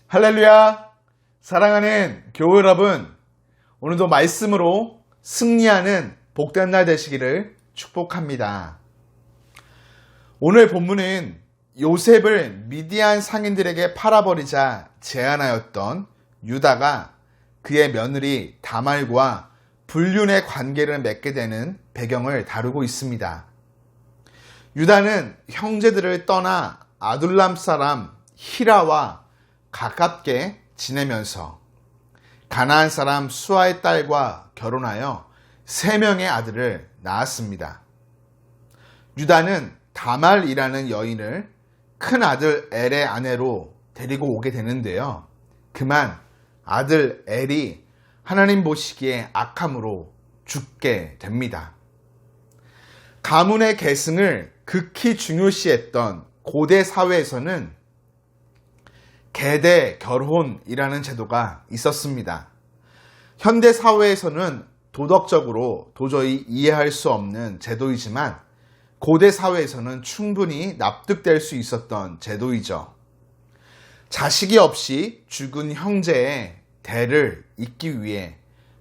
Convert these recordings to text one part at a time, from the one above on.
할렐루야! 사랑하는 교회 여러분, 오늘도 말씀으로 승리하는 복된 날 되시기를 축복합니다. 오늘 본문은 요셉을 미디안 상인들에게 팔아버리자 제안하였던 유다가 그의 며느리 다말과 불륜의 관계를 맺게 되는 배경을 다루고 있습니다. 유다는 형제들을 떠나 아둘람 사람 히라와 가깝게 지내면서 가나안 사람 수아의 딸과 결혼하여 3명의 아들을 낳았습니다. 유다는 다말이라는 여인을 큰 아들 엘의 아내로 데리고 오게 되는데요. 그만 아들 엘이 하나님 보시기에 악함으로 죽게 됩니다. 가문의 계승을 극히 중요시했던 고대 사회에서는 계대 결혼이라는 제도가 있었습니다. 현대 사회에서는 도덕적으로 도저히 이해할 수 없는 제도이지만 고대 사회에서는 충분히 납득될 수 있었던 제도이죠. 자식이 없이 죽은 형제의 대를 잇기 위해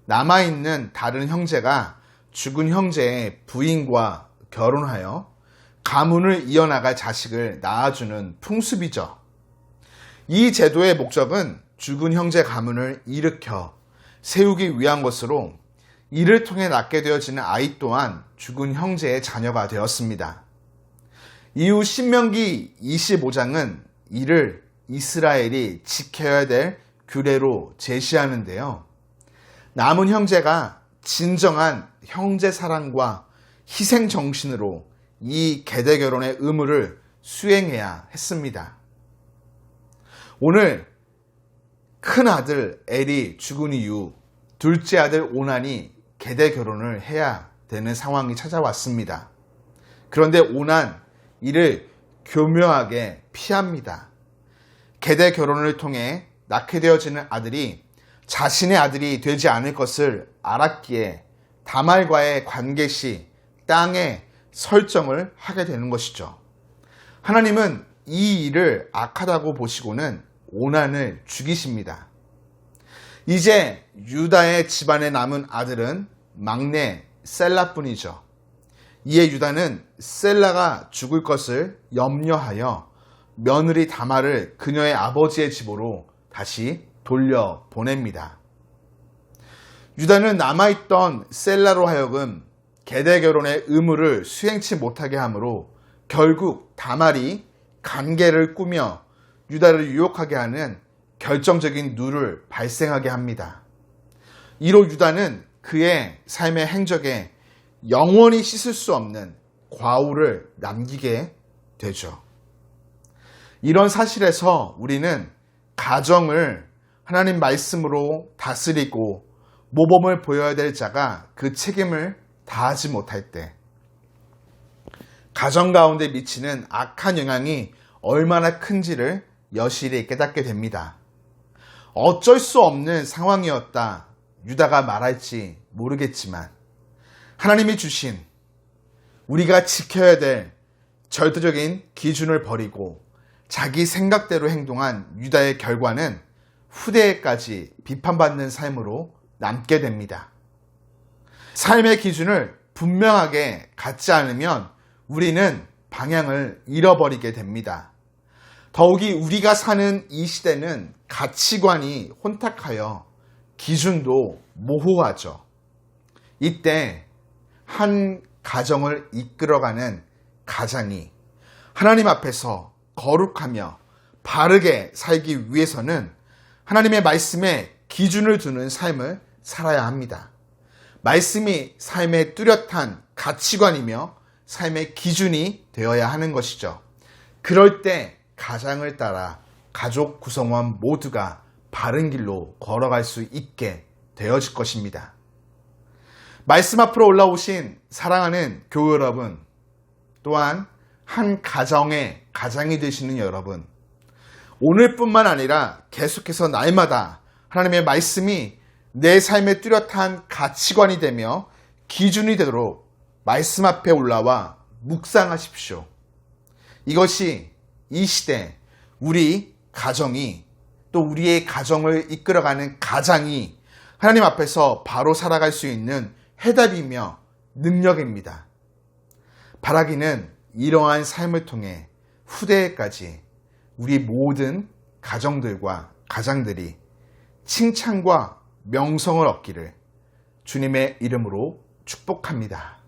남아있는 다른 형제가 죽은 형제의 부인과 결혼하여 가문을 이어나갈 자식을 낳아주는 풍습이죠. 이 제도의 목적은 죽은 형제 가문을 일으켜 세우기 위한 것으로 이를 통해 낳게 되어지는 아이 또한 죽은 형제의 자녀가 되었습니다. 이후 신명기 25장은 이를 이스라엘이 지켜야 될 규례로 제시하는데요. 남은 형제가 진정한 형제 사랑과 희생 정신으로 이 계대 결혼의 의무를 수행해야 했습니다. 오늘 큰 아들 엘이 죽은 이후 둘째 아들 오난이 계대 결혼을 해야 되는 상황이 찾아왔습니다. 그런데 오난 이를 교묘하게 피합니다. 계대 결혼을 통해 낳게 되어지는 아들이 자신의 아들이 되지 않을 것을 알았기에 다말과의 관계 시 땅에 설정을 하게 되는 것이죠. 하나님은 이 일을 악하다고 보시고는 오난을 죽이십니다. 이제 유다의 집안에 남은 아들은 막내 셀라뿐이죠. 이에 유다는 셀라가 죽을 것을 염려하여 며느리 다말을 그녀의 아버지의 집으로 다시 돌려보냅니다. 유다는 남아있던 셀라로 하여금 계대 결혼의 의무를 수행치 못하게 하므로 결국 다말이 간계를 꾸며 유다를 유혹하게 하는 결정적인 누를 발생하게 합니다. 이로 유다는 그의 삶의 행적에 영원히 씻을 수 없는 과오를 남기게 되죠. 이런 사실에서 우리는 가정을 하나님 말씀으로 다스리고 모범을 보여야 될 자가 그 책임을 다하지 못할 때 가정 가운데 미치는 악한 영향이 얼마나 큰지를 여실히 깨닫게 됩니다. 어쩔 수 없는 상황이었다 유다가 말할지 모르겠지만 하나님이 주신 우리가 지켜야 될 절대적인 기준을 버리고 자기 생각대로 행동한 유다의 결과는 후대에까지 비판받는 삶으로 남게 됩니다. 삶의 기준을 분명하게 갖지 않으면 우리는 방향을 잃어버리게 됩니다. 더욱이 우리가 사는 이 시대는 가치관이 혼탁하여 기준도 모호하죠. 이때 한 가정을 이끌어가는 가장이 하나님 앞에서 거룩하며 바르게 살기 위해서는 하나님의 말씀에 기준을 두는 삶을 살아야 합니다. 말씀이 삶의 뚜렷한 가치관이며 삶의 기준이 되어야 하는 것이죠. 그럴 때 가장을 따라 가족 구성원 모두가 바른 길로 걸어갈 수 있게 되어질 것입니다. 말씀 앞으로 올라오신 사랑하는 교회 여러분, 또한 한 가정의 가장이 되시는 여러분, 오늘뿐만 아니라 계속해서 날마다 하나님의 말씀이 내 삶의 뚜렷한 가치관이 되며 기준이 되도록 말씀 앞에 올라와 묵상하십시오. 이것이 이 시대 우리 가정이 또 우리의 가정을 이끌어가는 가장이 하나님 앞에서 바로 살아갈 수 있는 해답이며 능력입니다. 바라기는 이러한 삶을 통해 후대에까지 우리 모든 가정들과 가장들이 칭찬과 명성을 얻기를 주님의 이름으로 축복합니다.